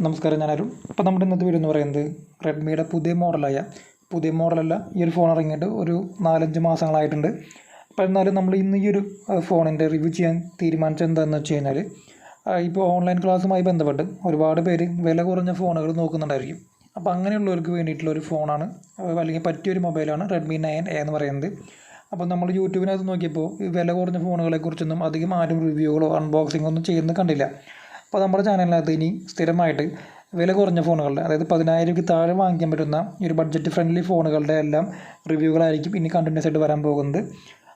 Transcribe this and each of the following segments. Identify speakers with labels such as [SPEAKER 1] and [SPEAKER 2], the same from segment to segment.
[SPEAKER 1] നമസ്കാരം, ഞാൻ അരുൺ. അപ്പോൾ നമ്മുടെ ഇന്നത്തെ വീഡിയോ എന്ന് പറയുന്നത് റെഡ്മിയുടെ പുതിയ മോഡലല്ല, ഈ ഒരു ഫോൺ ഇറങ്ങിയിട്ട് ഒരു 4-5 മാസങ്ങളായിട്ടുണ്ട്. അപ്പോൾ എന്നാലും നമ്മൾ ഇന്ന് ഈ ഒരു ഫോണിൻ്റെ റിവ്യൂ ചെയ്യാൻ തീരുമാനിച്ചത് എന്താണെന്ന് വെച്ച് കഴിഞ്ഞാൽ, ഇപ്പോൾ ഓൺലൈൻ ക്ലാസ്സുമായി ബന്ധപ്പെട്ട് ഒരുപാട് പേര് വില കുറഞ്ഞ ഫോണുകൾ നോക്കുന്നുണ്ടായിരിക്കും. അപ്പോൾ അങ്ങനെയുള്ളവർക്ക് വേണ്ടിയിട്ടുള്ള ഒരു ഫോണാണ്, അല്ലെങ്കിൽ പറ്റിയൊരു മൊബൈലാണ് Redmi 9A എന്ന് പറയുന്നത്. അപ്പോൾ നമ്മൾ യൂട്യൂബിനകത്ത് നോക്കിയപ്പോൾ ഈ വില കുറഞ്ഞ ഫോണുകളെക്കുറിച്ചൊന്നും അധികം ആരും റിവ്യൂകളോ അൺബോക്സിങ്ങോ ഒന്നും ചെയ്യുന്നത് കണ്ടില്ല. അപ്പോൾ നമ്മുടെ ചാനലിനകത്ത് ഇനി സ്ഥിരമായിട്ട് വില കുറഞ്ഞ ഫോണുകളുടെ, അതായത് 10,000 രൂപയ്ക്ക് താഴെ വാങ്ങിക്കാൻ പറ്റുന്ന ഈ ഒരു ബഡ്ജറ്റ് ഫ്രണ്ട്ലി ഫോണുകളുടെ എല്ലാം റിവ്യൂകളായിരിക്കും ഇനി കണ്ടിന്യൂസ് ആയിട്ട് വരാൻ പോകുന്നത്.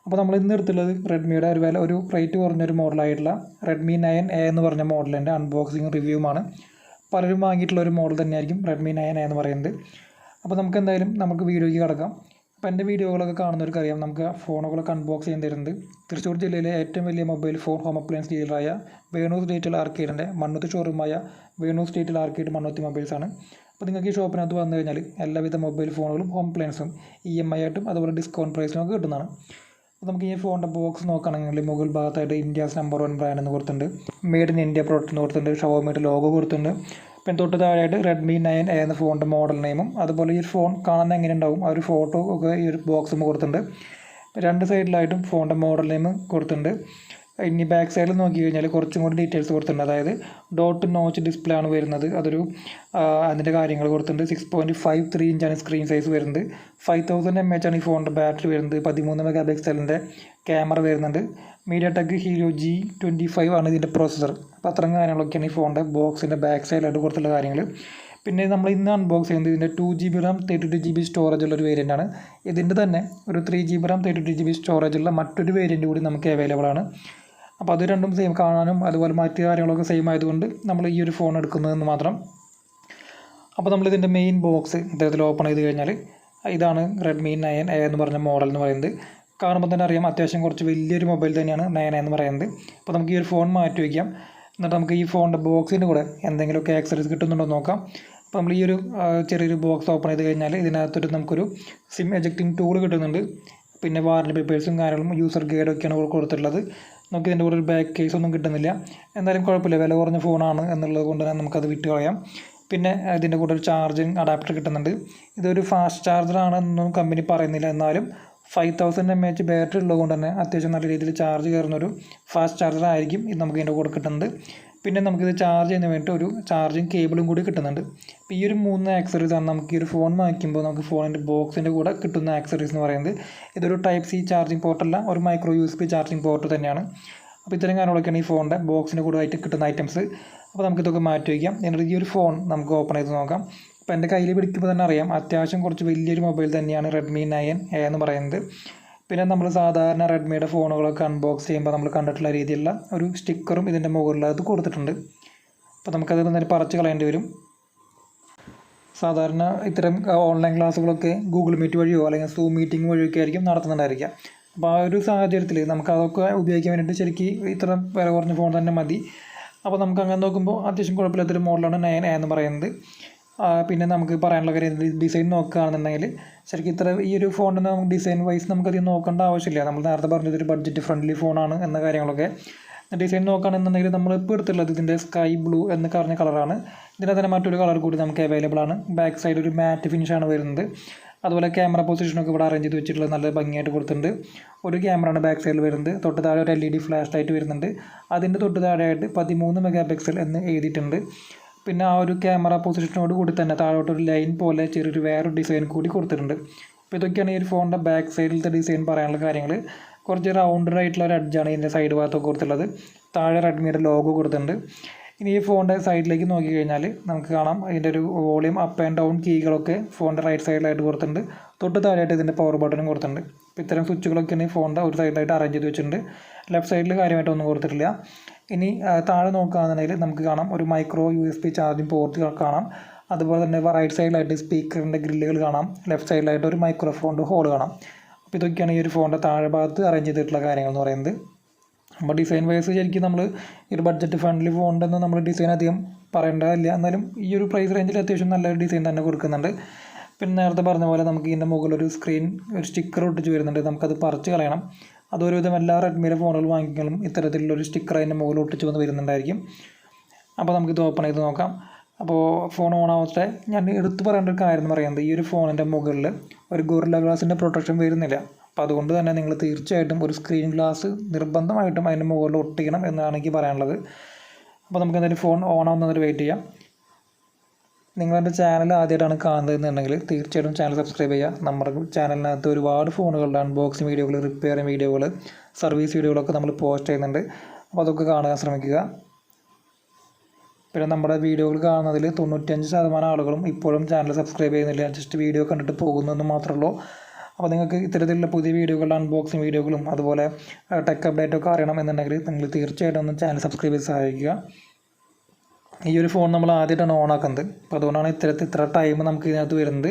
[SPEAKER 1] അപ്പോൾ നമ്മൾ ഇന്ന് എടുത്തുള്ളത് റെഡ്മിയുടെ ഒരു റേറ്റ് കുറഞ്ഞൊരു മോഡലായിട്ടുള്ള Redmi 9A എന്ന് പറഞ്ഞ മോഡലിൻ്റെ അൺബോക്സിങ് റിവ്യൂമാണ്. പലരും വാങ്ങിയിട്ടുള്ള ഒരു മോഡൽ തന്നെയായിരിക്കും Redmi 9A എന്ന് പറയുന്നത്. അപ്പോൾ നമുക്ക് വീഡിയോയ്ക്ക് കിടക്കാം. അപ്പോൾ എൻ്റെ വീഡിയോകളൊക്കെ കാണുന്നവർക്കറിയാം, നമുക്ക് ഫോണുകളൊക്കെ അൺബോക്സ് ചെയ്യാൻ തരുന്നത് തൃശ്ശൂർ ജില്ലയിലെ ഏറ്റവും വലിയ മൊബൈൽ ഫോൺ ഹോം അപ്ലയൻസ് ഡീലറായ വേണൂസ് ഡിജിറ്റൽ ആർക്കേഡിൻ്റെ മണ്ണുത്തി ഷോറൂമായ വേണൂസ് ഡിജിറ്റൽ ആർക്കേഡ് മണ്ണുത്തി മൊബൈൽസാണ്. അപ്പോൾ നിങ്ങൾക്ക് ഈ ഷോപ്പിനകത്ത് വന്നു കഴിഞ്ഞാൽ എല്ലാവിധ മൊബൈൽ ഫോണുകളും ഹോം അപ്ലയൻസും EMI ആയിട്ടും അതുപോലെ ഡിസ്കൗണ്ട് പ്രൈസിനൊക്കെ കിട്ടുന്നതാണ്. അപ്പോൾ നമുക്ക് ഈ ഫോണിൻ്റെ ബോക്സ് നോക്കുകയാണെങ്കിൽ മുകൾ ഭാഗത്തായിട്ട് ഇന്ത്യാസ് നമ്പർ 1 ബ്രാൻഡ് എന്ന് കൊടുത്തിട്ടുണ്ട്, മെയ്ഡ് ഇൻ ഇന്ത്യ പ്രോഡക്റ്റ് എന്ന് കൊടുത്തിട്ടുണ്ട്, ഷവോമിയുടെ ലോഗോ കൊടുത്തിട്ടുണ്ട്. പിന്നെ തൊട്ട് താഴെയായിട്ട് Redmi 9A എന്ന ഫോണിൻ്റെ മോഡൽ നെയിമും അതുപോലെ ഈ ഫോൺ കാണാൻ എങ്ങനെ ഉണ്ടാവും ആ ഒരു ഫോട്ടോ ഒക്കെ ഈ ഒരു ബോക്സും കൊടുത്തിട്ടുണ്ട്. രണ്ട് സൈഡിലായിട്ടും ഫോണിൻ്റെ മോഡൽ നെയിം കൊടുത്തിട്ടുണ്ട്. ഇനി ബാക്ക് സൈഡിൽ നോക്കി കഴിഞ്ഞാൽ കുറച്ചും കൂടി ഡീറ്റെയിൽസ് കൊടുത്തിട്ടുണ്ട്. അതായത് ഡോട്ട് നോച്ച് ഡിസ്പ്ലേ ആണ് വരുന്നത്. അതിൻ്റെ കാര്യങ്ങൾ കൊടുത്തിട്ടുണ്ട്. 6.53 ഇഞ്ചാണ് സ്ക്രീൻ സൈസ് വരുന്നത്. 5000 mAh ആണ് ഈ ഫോണിൻ്റെ ബാറ്ററി വരുന്നത്. 13 മെഗാ പിക്സലിൻ്റെ ക്യാമറ വരുന്നുണ്ട്. MediaTek Helio G25 ആണ് ഇതിൻ്റെ പ്രോസസ്സർ. അപ്പോൾ അത്രയും കാര്യങ്ങളൊക്കെയാണ് ഈ ഫോണിൻ്റെ ബോക്സിൻ്റെ ബാക്ക് സൈഡിലായിട്ട് കൊടുത്തുള്ള കാര്യങ്ങൾ. പിന്നെ നമ്മൾ ഇന്ന് അൺബോക്സ് ചെയ്യുന്നത് ഇതിൻ്റെ 2GB RAM 32GB സ്റ്റോറേജ് ഉള്ളൊരു വേരിയൻ്റാണ്. ഇതിൻ്റെ തന്നെ ഒരു 3GB RAM 32GB സ്റ്റോറേജ് ഉള്ള മറ്റൊരു വേരിയൻ്റ് കൂടി നമുക്ക് അവൈലബിൾ ആണ്. അപ്പോൾ അത് രണ്ടും സെയിം കാണാനും അതുപോലെ മറ്റു കാര്യങ്ങളൊക്കെ സെയിം ആയതുകൊണ്ട് നമ്മൾ ഈ ഒരു ഫോൺ എടുക്കുന്നതെന്ന് മാത്രം. അപ്പോൾ നമ്മളിതിൻ്റെ മെയിൻ ബോക്സ് ഇത്തരത്തിൽ ഓപ്പൺ ചെയ്ത് കഴിഞ്ഞാൽ ഇതാണ് Redmi 9A എന്ന് പറഞ്ഞ മോഡൽ എന്ന് പറയുന്നത്. കാണുമ്പോൾ തന്നെ അറിയാം, അത്യാവശ്യം കുറച്ച് വലിയൊരു മൊബൈൽ തന്നെയാണ് 9A എന്ന് പറയുന്നത്. അപ്പോൾ നമുക്ക് ഈ ഒരു ഫോൺ മാറ്റി വയ്ക്കാം. എന്നിട്ട് നമുക്ക് ഈ ഫോണിൻ്റെ ബോക്സിൻ്റെ കൂടെ എന്തെങ്കിലുമൊക്കെ ആക്സറീസ് കിട്ടുന്നുണ്ടോ നോക്കാം. അപ്പോൾ നമ്മൾ ഈ ഒരു ചെറിയൊരു ബോക്സ് ഓപ്പൺ ചെയ്ത് കഴിഞ്ഞാൽ ഇതിനകത്തൊരു നമുക്കൊരു സിം എജക്റ്റിംഗ് ടൂൾ കിട്ടുന്നുണ്ട്. പിന്നെ വാറണ്ടി പേപ്പേഴ്സും കാര്യങ്ങളും യൂസർ ഗൈഡൊക്കെയാണ് കൊടുത്തിട്ടുള്ളത്. നമുക്ക് ഇതിൻ്റെ കൂടെ ഒരു ബാക്ക് കേസ് ഒന്നും കിട്ടുന്നില്ല. എന്തായാലും കുഴപ്പമില്ല, വില കുറഞ്ഞ ഫോണാണ് എന്നുള്ളത് കൊണ്ട് തന്നെ നമുക്കത് വിറ്റ് കളയാം. പിന്നെ ഇതിൻ്റെ കൂടെ ഒരു ചാർജിങ് അഡാപ്റ്റർ കിട്ടുന്നുണ്ട്. ഇതൊരു ഫാസ്റ്റ് ചാർജറാണെന്നൊന്നും കമ്പനി പറയുന്നില്ല, എന്നാലും 5000 mAh ബാറ്ററി ഉള്ളതുകൊണ്ട് തന്നെ അത്യാവശ്യം നല്ല രീതിയിൽ ചാർജ് കയറുന്നൊരു ഫാസ്റ്റ് ചാർജർ ആയിരിക്കും ഇത് നമുക്ക് ഇതിൻ്റെ കൂടെ കിട്ടുന്നത്. പിന്നെ നമുക്കിത് ചാർജ് ചെയ്യുന്നതിന് വേണ്ടിയിട്ട് ഒരു ചാർജിങ് കേബിളും കൂടി കിട്ടുന്നുണ്ട്. അപ്പോൾ ഈ ഒരു 3 ആക്സറീസാണ് നമുക്ക് ഈ ഒരു ഫോൺ വാങ്ങിക്കുമ്പോൾ നമുക്ക് ഫോണിൻ്റെ ബോക്സിൻ്റെ കൂടെ കിട്ടുന്ന ആക്സറീസ് എന്ന് പറയുന്നത്. ഇതൊരു Type-C ചാർജിങ് പോർട്ടല്ല, ഒരു മൈക്രോ USB ചാർജിങ് പോർട്ട് തന്നെയാണ്. അപ്പോൾ ഇത്തരം കാര്യങ്ങളൊക്കെയാണ് ഈ ഫോണിൻ്റെ ബോക്സിൻ്റെ കൂടെ ആയിട്ട് കിട്ടുന്ന ഐറ്റംസ്. അപ്പോൾ നമുക്കിതൊക്കെ മാറ്റി വയ്ക്കാം. എന്നിട്ട് ഈ ഒരു ഫോൺ നമുക്ക് ഓപ്പൺ ചെയ്ത് നോക്കാം. അപ്പോൾ എൻ്റെ കയ്യിൽ പിടിക്കുമ്പോൾ തന്നെ അറിയാം, അത്യാവശ്യം കുറച്ച് വലിയൊരു മൊബൈൽ തന്നെയാണ് Redmi 9A എന്ന് പറയുന്നത്. പിന്നെ നമ്മൾ സാധാരണ റെഡ്മിയുടെ ഫോണുകളൊക്കെ അൺബോക്സ് ചെയ്യുമ്പോൾ നമ്മൾ കണ്ടിട്ടുള്ള രീതിയിലുള്ള ഒരു സ്റ്റിക്കറും ഇതിൻ്റെ മുകളിലത് കൊടുത്തിട്ടുണ്ട്. അപ്പോൾ നമുക്കത് തന്നെ പറിച്ച് കളയേണ്ടി വരും. സാധാരണ ഇത്തരം ഓൺലൈൻ ക്ലാസ്സുകളൊക്കെ Google Meet വഴിയോ അല്ലെങ്കിൽ Zoom മീറ്റിംഗ് വഴിയൊക്കെ ആയിരിക്കും നടത്തുന്നുണ്ടായിരിക്കുക. അപ്പോൾ ആ ഒരു സാഹചര്യത്തിൽ നമുക്ക് അതൊക്കെ ഉപയോഗിക്കാൻ വേണ്ടിയിട്ട് ശരിക്കും ഇത്ര വില കുറഞ്ഞ ഫോൺ തന്നെ മതി. അപ്പോൾ നമുക്ക് അങ്ങനെ നോക്കുമ്പോൾ അത്യാവശ്യം കുഴപ്പമില്ലാത്തൊരു മോഡലാണ് 9A എന്ന് പറയുന്നത്. പിന്നെ നമുക്ക് പറയാനുള്ള കാര്യം, ഡിസൈൻ നോക്കുകയാണെന്നുണ്ടെങ്കിൽ ശരിക്കും ഈ ഒരു ഫോണിന് നമുക്ക് ഡിസൈൻ വൈസ് നമുക്കധികം നോക്കേണ്ട ആവശ്യമില്ല. നമ്മൾ നേരത്തെ പറഞ്ഞത് ഒരു ബഡ്ജറ്റ് ഫ്രണ്ട്ലി ഫോണാണ് എന്ന കാര്യങ്ങളൊക്കെ. ഡിസൈൻ നോക്കുകയാണെന്നുണ്ടെങ്കിൽ നമ്മളിപ്പോൾ എടുത്തുള്ളത് ഇതിൻ്റെ സ്കൈ ബ്ലൂ എന്ന് പറഞ്ഞ കളറാണ്. ഇതിൻ്റെ തന്നെ മറ്റൊരു കളർ കൂടി നമുക്ക് അവൈലബിൾ ആണ്. ബാക്ക് സൈഡ് ഒരു മാറ്റ് ഫിനിഷാണ് വരുന്നത്. അതുപോലെ ക്യാമറ പൊസിഷനൊക്കെ ഇവിടെ അറേഞ്ച് ചെയ്ത് വെച്ചിട്ടുള്ളത് നല്ല ഭംഗിയായിട്ട് കൊടുത്തിട്ടുണ്ട്. ഒരു ക്യാമറയാണ് ബാക്ക് സൈഡിൽ വരുന്നത്. തൊട്ട് താഴെ ഒരു LED ഫ്ലാഷ് ലൈറ്റ് വരുന്നുണ്ട്. അതിൻ്റെ തൊട്ട് താഴെയായിട്ട് 13 മെഗാ പിക്സൽ എന്ന് എഴുതിയിട്ടുണ്ട്. പിന്നെ ആ ഒരു ക്യാമറ പൊസിഷനോട് കൂടി തന്നെ താഴോട്ടൊരു ലൈൻ പോലെ ചെറിയൊരു വേറൊരു ഡിസൈൻ കൂടി കൊടുത്തിട്ടുണ്ട്. അപ്പോൾ ഇതൊക്കെയാണ് ഈ ഒരു ഫോണിൻ്റെ ബാക്ക് സൈഡിലത്തെ ഡിസൈൻ പറയാനുള്ള കാര്യങ്ങൾ. കുറച്ച് റൗണ്ടഡ് ആയിട്ടുള്ള ഒരു എഡ്ജാണ് ഇതിൻ്റെ സൈഡ് ഭാഗത്തൊക്കെ കൊടുത്തിട്ടുള്ളത്. താഴെ റെഡ്മിയുടെ ലോഗോ കൊടുത്തിട്ടുണ്ട്. ഇനി ഈ ഫോണിൻ്റെ സൈഡിലേക്ക് നോക്കിക്കഴിഞ്ഞാൽ നമുക്ക് കാണാം, ഇതിൻ്റെ ഒരു വോളിയം അപ്പ് ആൻഡ് ഡൗൺ കീകളൊക്കെ ഫോണിൻ്റെ റൈറ്റ് സൈഡിലായിട്ട് കൊടുത്തിട്ടുണ്ട്. തൊട്ട് താഴെയായിട്ട് ഇതിൻ്റെ പവർ ബട്ടണും കൊടുത്തിട്ടുണ്ട്. അപ്പോൾ ഇത്തരം സ്വിച്ചുകളൊക്കെയാണ് ഈ ഫോണിൻ്റെ ഒരു സൈഡിലായിട്ട് അറേഞ്ച് ചെയ്ത് വെച്ചിട്ടുണ്ട്. ലെഫ്റ്റ് സൈഡിൽ കാര്യമായിട്ടൊന്നും കൊടുത്തിട്ടില്ല. ഇനി താഴെ നോക്കുകയാണെന്നുണ്ടെങ്കിൽ നമുക്ക് കാണാം ഒരു മൈക്രോ USB ചാർജിങ് പോർട്ട് കാണാം. അതുപോലെ തന്നെ റൈറ്റ് സൈഡിലായിട്ട് സ്പീക്കറിൻ്റെ ഗ്രില്ലുകൾ കാണാം. ലെഫ്റ്റ് സൈഡിലായിട്ട് ഒരു മൈക്രോഫോണിൻ്റെ ഹോൾ കാണാം. അപ്പോൾ ഇതൊക്കെയാണ് ഈ ഒരു ഫോണിൻ്റെ താഴെ ഭാഗത്ത് അറേഞ്ച് ചെയ്തിട്ടുള്ള കാര്യങ്ങൾ എന്ന് പറയുന്നത്. അപ്പോൾ ഡിസൈൻ വൈസ് ശരിക്കും നമ്മൾ ഈ ഒരു ബഡ്ജറ്റ് ഫ്രണ്ട്ലി ഫോണിൻ്റെ നമ്മൾ ഡിസൈൻ അധികം പറയേണ്ടതില്ല. എന്നാലും ഈ ഒരു പ്രൈസ് റേഞ്ചിൽ അത്യാവശ്യം നല്ലൊരു ഡിസൈൻ തന്നെ കൊടുക്കുന്നുണ്ട്. പിന്നെ നേരത്തെ പറഞ്ഞ പോലെ നമുക്ക് ഇതിൻ്റെ മുകളിലൊരു ഒരു സ്റ്റിക്കർ ഒട്ടിച്ച് വരുന്നുണ്ട്. നമുക്കത് പറിച്ച് കളയണം. അതൊരുവിധം എല്ലാ റെഡ്മിയുടെ ഫോണുകൾ വാങ്ങിക്കലും ഇത്തരത്തിലുള്ളൊരു സ്റ്റിക്കർ അതിൻ്റെ മുകളിൽ ഒട്ടിച്ച് വരുന്നുണ്ടായിരിക്കും. അപ്പോൾ നമുക്കിത് ഓപ്പൺ ചെയ്ത് നോക്കാം. അപ്പോൾ ഫോൺ ഓൺ ആവട്ടെ. ഞാൻ എടുത്തു പറയേണ്ട ഒരു കാര്യം എന്ന് പറയുന്നത്, ഈ ഒരു ഫോണിൻ്റെ മുകളിൽ ഒരു ഗോറില്ല ഗ്ലാസിൻ്റെ പ്രൊട്ടക്ഷൻ വരുന്നില്ല. അപ്പോൾ അതുകൊണ്ട് തന്നെ നിങ്ങൾ തീർച്ചയായിട്ടും ഒരു സ്ക്രീൻ ഗ്ലാസ് നിർബന്ധമായിട്ടും അതിൻ്റെ മുകളിൽ ഒട്ടിക്കണം എന്നാണ് എനിക്ക് പറയാനുള്ളത്. അപ്പോൾ നമുക്ക് എന്തായാലും ഫോൺ ഓൺ ആവുന്നതിന് വെയിറ്റ് ചെയ്യാം. നിങ്ങളെൻ്റെ ചാനൽ ആദ്യമായിട്ടാണ് കാണുന്നതെന്നുണ്ടെങ്കിൽ തീർച്ചയായിട്ടും ചാനൽ സബ്സ്ക്രൈബ് ചെയ്യുക. നമ്മുടെ ചാനലിനകത്ത് ഒരുപാട് ഫോണുകളുടെ അൺബോക്സിങ് വീഡിയോകൾ, റിപ്പയറിങ് വീഡിയോകൾ, സർവീസ് വീഡിയോകളൊക്കെ നമ്മൾ പോസ്റ്റ് ചെയ്യുന്നുണ്ട്. അപ്പോൾ അതൊക്കെ കാണാൻ ശ്രമിക്കുക. പിന്നെ നമ്മുടെ വീഡിയോകൾ കാണുന്നതിൽ 95% ആളുകളും ഇപ്പോഴും ചാനൽ സബ്സ്ക്രൈബ് ചെയ്യുന്നില്ല, ജസ്റ്റ് വീഡിയോ കണ്ടിട്ട് പോകുന്നതെന്ന് മാത്രമേ ഉള്ളൂ. അപ്പോൾ നിങ്ങൾക്ക് ഇത്തരത്തിലുള്ള പുതിയ വീഡിയോകളുടെ അൺബോക്സിങ് വീഡിയോകളും അതുപോലെ ടെക് അപ്ഡേറ്റൊക്കെ അറിയണമെന്നുണ്ടെങ്കിൽ നിങ്ങൾ തീർച്ചയായിട്ടും ഒന്ന് ചാനൽ സബ്സ്ക്രൈബ് ചെയ്ത് സഹായിക്കുക. ഈ ഒരു ഫോൺ നമ്മൾ ആദ്യമായിട്ടാണ് ഓൺ ആക്കുന്നത്. അപ്പോൾ അതുകൊണ്ടാണ് ഇത്ര ടൈം നമുക്ക് ഇതിനകത്ത് വരുന്നത്.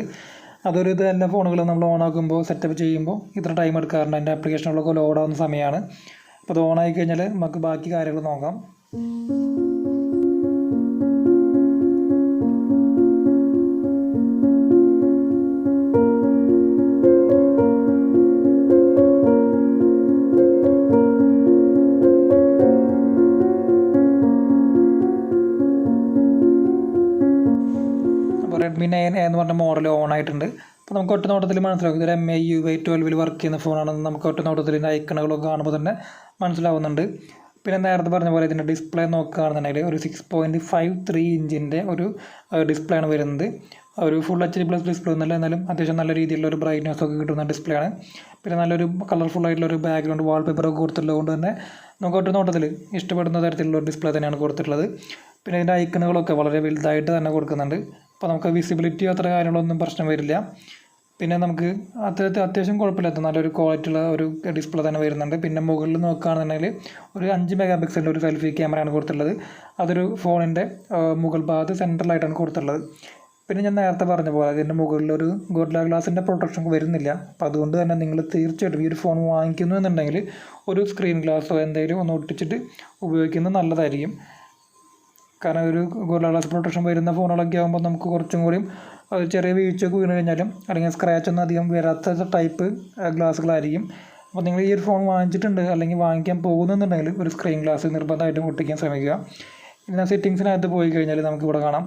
[SPEAKER 1] അതൊരു എല്ലാ ഫോണുകളും നമ്മൾ ഓൺ ആക്കുമ്പോൾ സെറ്റപ്പ് ചെയ്യുമ്പോൾ ഇത്ര ടൈം എടുക്കാറുണ്ട്. അതിൻ്റെ ആപ്ലിക്കേഷനുകളൊക്കെ ലോഡ് ആവുന്ന സമയമാണ്. അപ്പോൾ അത് ഓൺ ആയി കഴിഞ്ഞാൽ നമുക്ക് ബാക്കി കാര്യങ്ങൾ നോക്കാം. Redmi 9A എന്ന് പറഞ്ഞ മോഡൽ ഓൺ ആയിട്ടുണ്ട്. അപ്പോൾ നമുക്ക് ഒറ്റ നോട്ടത്തിൽ മനസ്സിലാവും ഇതൊരു MI UI 12 വർക്ക് ചെയ്യുന്ന ഫോണാണെന്ന് നമുക്ക് ഒറ്റ നോട്ടത്തിൽ ഇതിൻ്റെ ഐക്കണുകളൊക്കെ കാണുമ്പോൾ തന്നെ മനസ്സിലാവുന്നുണ്ട്. പിന്നെ നേരത്തെ പറഞ്ഞ പോലെ ഇതിൻ്റെ ഡിസ്പ്ലേ നോക്കുകയാണെന്നുണ്ടെങ്കിൽ ഒരു 6.53 ഇഞ്ചിൻ്റെ ഒരു ഡിസ്പ്ലേ ആണ് വരുന്നത്. ഒരു ഫുൾ HD+ ഡിസ്പ്ലേ ഒന്നുമല്ല, എന്നാലും അത്യാവശ്യം നല്ല രീതിയിലുള്ള ഒരു ബ്രൈറ്റ്നസ് ഒക്കെ കിട്ടുന്ന ഡിസ്പ്ലേ ആണ്. പിന്നെ നല്ലൊരു കളർഫുൾ ആയിട്ടുള്ളൊരു ബാക്ക്ഗ്രൗണ്ട് വാൾപേപ്പറൊക്കെ കൊടുത്തിട്ടുള്ളത് കൊണ്ട് തന്നെ നമുക്ക് ഒറ്റ നോട്ടത്തിൽ ഇഷ്ടപ്പെടുന്ന തരത്തിലുള്ള ഒരു ഡിസ്പ്ലേ തന്നെയാണ് കൊടുത്തിട്ടുള്ളത്. പിന്നെ ഇതിൻ്റെ ഐക്കണുകളൊക്കെ വളരെ വലുതായിട്ട് തന്നെ കൊടുക്കുന്നുണ്ട്. അപ്പോൾ നമുക്ക് വിസിബിലിറ്റി അത്ര കാര്യങ്ങളൊന്നും പ്രശ്നം വരില്ല. പിന്നെ നമുക്ക് അത്യാവശ്യം കുഴപ്പമില്ലാത്ത നല്ലൊരു ക്വാളിറ്റിയുള്ള ഒരു ഡിസ്പ്ലേ തന്നെ വരുന്നുണ്ട്. പിന്നെ മുകളിൽ നോക്കുകയാണെന്നുണ്ടെങ്കിൽ ഒരു 5 MP ഒരു സെൽഫി ക്യാമറയാണ് കൊടുത്തിട്ടുള്ളത്. അതൊരു ഫോണിൻ്റെ മുകൾ ഭാഗത്ത് സെൻട്രലായിട്ടാണ് കൊടുത്തിട്ടുള്ളത്. പിന്നെ ഞാൻ നേരത്തെ പറഞ്ഞ പോലെ അതിൻ്റെ മുകളിലൊരു ഗോറില്ല ഗ്ലാസിൻ്റെ പ്രൊട്ടക്ഷൻ വരുന്നില്ല. അപ്പോൾ അതുകൊണ്ട് തന്നെ നിങ്ങൾ തീർച്ചയായിട്ടും ഈ ഒരു ഫോൺ വാങ്ങിക്കുന്നു എന്നുണ്ടെങ്കിൽ ഒരു സ്ക്രീൻ ഗ്ലാസോ എന്തെങ്കിലും ഒന്ന് ഒട്ടിച്ചിട്ട് ഉപയോഗിക്കുന്നത് നല്ലതായിരിക്കും. കാരണം ഒരു ഗോറില്ല ഗ്ലാസ് പ്രൊട്ടക്ഷൻ വരുന്ന ഫോണുകളൊക്കെ ആകുമ്പോൾ നമുക്ക് കുറച്ചും കൂടിയും ചെറിയ വീഴ്ചയൊക്കെ വീണ് കഴിഞ്ഞാലും അല്ലെങ്കിൽ സ്ക്രാച്ചൊന്നും അധികം വരാത്ത ടൈപ്പ് ഗ്ലാസ്സുകളായിരിക്കും. അപ്പോൾ നിങ്ങൾ ഈ ഒരു ഫോൺ വാങ്ങിച്ചിട്ടുണ്ട് അല്ലെങ്കിൽ വാങ്ങിക്കാൻ പോകുന്നുണ്ടെങ്കിൽ ഒരു സ്ക്രീൻ ഗ്ലാസ് നിർബന്ധമായിട്ടും ഒട്ടിക്കാൻ ശ്രമിക്കുക. ഇന്ന് സെറ്റിങ്സിനകത്ത് പോയി കഴിഞ്ഞാൽ നമുക്കിവിടെ കാണാം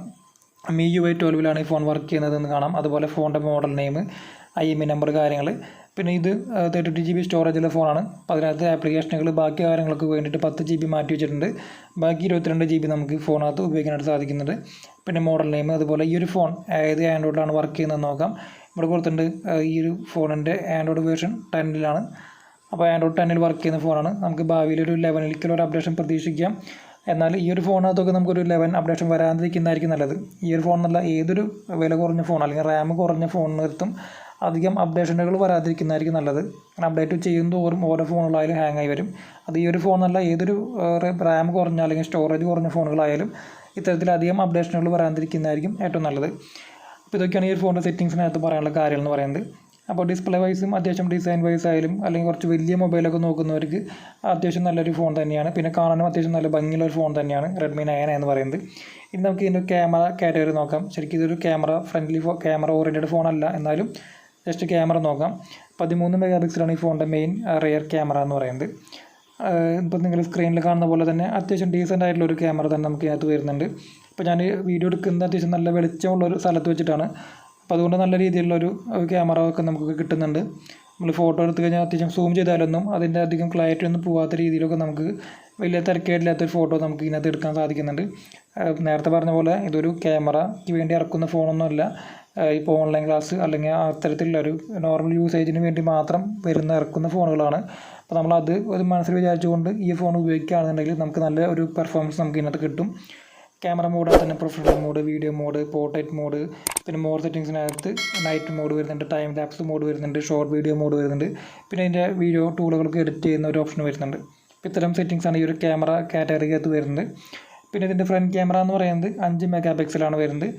[SPEAKER 1] MI UI 12 ഈ ഫോൺ വർക്ക് ചെയ്യുന്നതെന്ന് കാണാം. അതുപോലെ ഫോണിൻ്റെ മോഡൽ നെയിം, IMEI നമ്പർ, കാര്യങ്ങൾ. പിന്നെ ഇത് 32 GB സ്റ്റോറേജുള്ള ഫോണാണ്. അപ്പോൾ അതിനകത്ത് ആപ്ലിക്കേഷനുകൾ ബാക്കി കാര്യങ്ങൾക്ക് വേണ്ടിയിട്ട് 10 GB മാറ്റി വെച്ചിട്ടുണ്ട്. ബാക്കി 22 GB നമുക്ക് ഫോണിനകത്ത് ഉപയോഗിക്കാനായിട്ട് സാധിക്കുന്നുണ്ട്. പിന്നെ മോഡൽ നെയിം, അതുപോലെ ഈ ഒരു ഫോൺ ഏത് ആൻഡ്രോയിഡിലാണ് വർക്ക് ചെയ്യുന്നതെന്ന് നോക്കാം. ഇവിടെ കൊടുത്തിട്ടുണ്ട് ഈ ഒരു ഫോണിൻ്റെ ആൻഡ്രോയിഡ് വേർഷൻ 10 അപ്പോൾ ആൻഡ്രോയിഡ് 10 വർക്ക് ചെയ്യുന്ന ഫോണാണ്. നമുക്ക് ഭാവിയിൽ ഒരു 11 ഒരു അപ്ഡേഷൻ പ്രതീക്ഷിക്കാം. എന്നാൽ ഈ ഒരു ഫോണിനകത്തൊക്കെ നമുക്കൊരു 11 അപ്ഡേഷൻ വരാതിരിക്കുന്നതായിരിക്കും നല്ലത്. ഈ ഒരു ഫോണെന്നല്ല, ഏതൊരു വില കുറഞ്ഞ ഫോൺ അല്ലെങ്കിൽ റാം കുറഞ്ഞ ഫോണിനടുത്തും അധികം അപ്ഡേഷനുകൾ വരാതിരിക്കുന്നതായിരിക്കും നല്ലത്. കാരണം അപ്ഡേറ്റ് ചെയ്യുന്ന തോറും ഓരോ ഫോണുകളായാലും ഹാങ് ആയി വരും. അത് ഈ ഒരു ഫോണെന്നല്ല, ഏതൊരു റാം കുറഞ്ഞ അല്ലെങ്കിൽ സ്റ്റോറേജ് കുറഞ്ഞ ഫോണുകളായാലും ഇത്തരത്തിലധികം അപ്ഡേഷനുകൾ വരാതിരിക്കുന്നതായിരിക്കും ഏറ്റവും നല്ലത്. അപ്പോൾ ഇതൊക്കെയാണ് ഈ ഒരു ഫോണിൻ്റെ സെറ്റിങ്സിനകത്ത് പറയാനുള്ള കാര്യങ്ങൾ എന്ന് പറയുന്നത്. അപ്പോൾ ഡിസ്പ്ലേ വൈസും അത്യാവശ്യം ഡിസൈൻ വൈസ് ആയാലും അല്ലെങ്കിൽ കുറച്ച് വലിയ മൊബൈലൊക്കെ നോക്കുന്നവർക്ക് അത്യാവശ്യം നല്ലൊരു ഫോൺ തന്നെയാണ്. പിന്നെ കാണാനും അത്യാവശ്യം നല്ല ഭംഗിയുള്ള ഒരു ഫോൺ തന്നെയാണ് Redmi 9 എന്ന് പറയുന്നത്. ഇനി നമുക്ക് ഇതിൻ്റെ ക്യാമറ കാറ്റഗറി നോക്കാം. ശരിക്കും ഇതൊരു ക്യാമറ ഓറിയൻറ്റഡ് ഫോണല്ല, എന്നാലും ജസ്റ്റ് ക്യാമറ നോക്കാം. 13 MP ഈ ഫോണിൻ്റെ മെയിൻ റിയർ ക്യാമറ എന്ന് പറയുന്നത്. ഇപ്പോൾ നിങ്ങൾ സ്ക്രീനിൽ കാണുന്ന പോലെ തന്നെ അത്യാവശ്യം ഡീസൻ്റ് ആയിട്ടുള്ളൊരു ക്യാമറ തന്നെ നമുക്ക് ഇതിനകത്ത് വരുന്നുണ്ട്. ഇപ്പോൾ ഞാൻ വീഡിയോ എടുക്കുന്നത് അത്യാവശ്യം നല്ല വെളിച്ചമുള്ളൊരു സ്ഥലത്ത് വെച്ചിട്ടാണ്. അപ്പോൾ അതുകൊണ്ട് നല്ല രീതിയിലുള്ളൊരു ക്യാമറ ഒക്കെ നമുക്ക് കിട്ടുന്നുണ്ട്. നമ്മൾ ഫോട്ടോ എടുത്തു കഴിഞ്ഞാൽ അത്യാവശ്യം സൂം ചെയ്താലൊന്നും അതിൻ്റെ അധികം ക്ലാരിറ്റി ഒന്നും പോകാത്ത രീതിയിലൊക്കെ നമുക്ക് വലിയ തിരക്കേടില്ലാത്തൊരു ഫോട്ടോ നമുക്ക് ഇതിനകത്ത് എടുക്കാൻ സാധിക്കുന്നുണ്ട്. നേരത്തെ പറഞ്ഞ പോലെ ഇതൊരു ക്യാമറയ്ക്ക് വേണ്ടി ഇറക്കുന്ന ഫോണൊന്നുമല്ല. ഇപ്പോൾ ഓൺലൈൻ ക്ലാസ് അല്ലെങ്കിൽ അത്തരത്തിലുള്ള ഒരു നോർമൽ യൂസേജിന് വേണ്ടി മാത്രം ഇറക്കുന്ന ഫോണുകളാണ്. അപ്പോൾ നമ്മളത് ഒരു മനസ്സിൽ വിചാരിച്ചുകൊണ്ട് ഈ ഫോൺ ഉപയോഗിക്കുകയാണെന്നുണ്ടെങ്കിൽ നമുക്ക് നല്ല ഒരു പെർഫോമൻസ് നമുക്ക് ഇതിനകത്ത് കിട്ടും. ക്യാമറ മോഡ് തന്നെ professional mode, video mode, portrait mode, പിന്നെ മോർ സെറ്റിങ്സിനകത്ത് നൈറ്റ് മോഡ് വരുന്നുണ്ട്, ടൈം ലാപ്സ് മോഡ് വരുന്നുണ്ട്, ഷോർട്ട് വീഡിയോ മോഡ് വരുന്നുണ്ട്. പിന്നെ അതിൻ്റെ വീഡിയോ ടൂളുകൾക്ക് എഡിറ്റ് ചെയ്യുന്ന ഒരു ഓപ്ഷൻ വരുന്നുണ്ട്. ഇത്തരം സെറ്റിങ്സാണ് ഈ ഒരു ക്യാമറ കാറ്റഗറിക്കകത്ത് വരുന്നത്. പിന്നെ ഇതിൻ്റെ ഫ്രണ്ട് ക്യാമറ എന്ന് പറയുന്നത് 5 MP വരുന്നത്.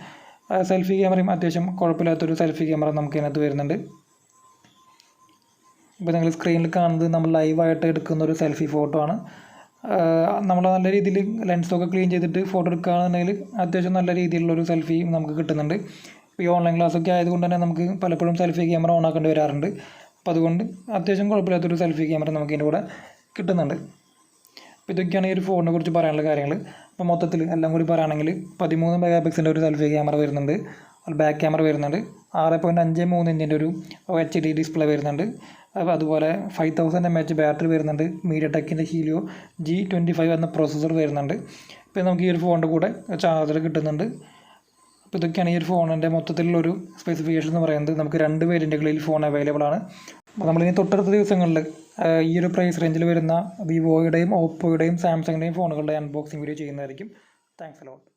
[SPEAKER 1] സെൽഫി ക്യാമറയും അത്യാവശ്യം കുഴപ്പമില്ലാത്തൊരു സെൽഫി ക്യാമറ നമുക്ക് ഇതിനകത്ത് വരുന്നുണ്ട്. ഇപ്പോൾ നിങ്ങൾ സ്ക്രീനിൽ കാണുന്നത് നമ്മൾ ലൈവായിട്ട് എടുക്കുന്ന ഒരു സെൽഫി ഫോട്ടോ ആണ്. നമ്മൾ നല്ല രീതിയിൽ ലെൻസൊക്കെ ക്ലീൻ ചെയ്തിട്ട് ഫോട്ടോ എടുക്കുകയാണെന്നുണ്ടെങ്കിൽ അത്യാവശ്യം നല്ല രീതിയിലുള്ളൊരു സെൽഫി നമുക്ക് കിട്ടുന്നുണ്ട്. ഇപ്പോൾ ഈ ഓൺലൈൻ ക്ലാസ്സൊക്കെ ആയതുകൊണ്ട് തന്നെ നമുക്ക് പലപ്പോഴും സെൽഫി ക്യാമറ ഓൺ ആക്കേണ്ടി വരാറുണ്ട്. അപ്പോൾ അതുകൊണ്ട് അത്യാവശ്യം കുഴപ്പമില്ലാത്തൊരു സെൽഫി ക്യാമറ നമുക്ക് ഇതിൻ്റെ കൂടെ കിട്ടുന്നുണ്ട്. അപ്പോൾ ഇതൊക്കെയാണ് ഈ ഒരു ഫോണിനെ കുറിച്ച് പറയാനുള്ള കാര്യങ്ങൾ. അപ്പോൾ മൊത്തത്തിൽ എല്ലാം കൂടി പറയുകയാണെങ്കിൽ 13 മെഗാ പിക്സലിൻ്റെ ഒരു സെൽഫി ക്യാമറ വരുന്നുണ്ട്, ബാക്ക് ക്യാമറ വരുന്നുണ്ട്, 6.53 ഒരു HD ഡിസ്പ്ലേ വരുന്നുണ്ട്, അതുപോലെ 5000 mAh ബാറ്ററി വരുന്നുണ്ട്, മീഡിയ ടെക്കിൻ്റെ ഹീലിയോ G25 എന്ന പ്രോസസ്സർ വരുന്നുണ്ട്. പിന്നെ നമുക്ക് ഈ ഒരു ഫോണിൻ്റെ കൂടെ ചാർജർ കിട്ടുന്നുണ്ട്. അപ്പോൾ ഇതൊക്കെയാണ് ഈ ഒരു ഫോണിൻ്റെ മൊത്തത്തിലുള്ളൊരു സ്പെസിഫിക്കേഷൻ എന്ന് പറയുന്നത്. നമുക്ക് 2 വേരിയൻറ്റുകളിൽ ഫോൺ അവൈലബിൾ ആണ്. അപ്പോൾ നമ്മളിനി തൊട്ടടുത്ത ദിവസങ്ങളിൽ ഈ ഒരു പ്രൈസ് റേഞ്ചിൽ വരുന്ന വിവോയുടെയും ഓപ്പോയുടെയും സാംസങ്ങിൻ്റെയും ഫോണുകളുടെ അൺബോക്സിംഗ് വീഡിയോ ചെയ്യുന്നതായിരിക്കും. Thanks a lot.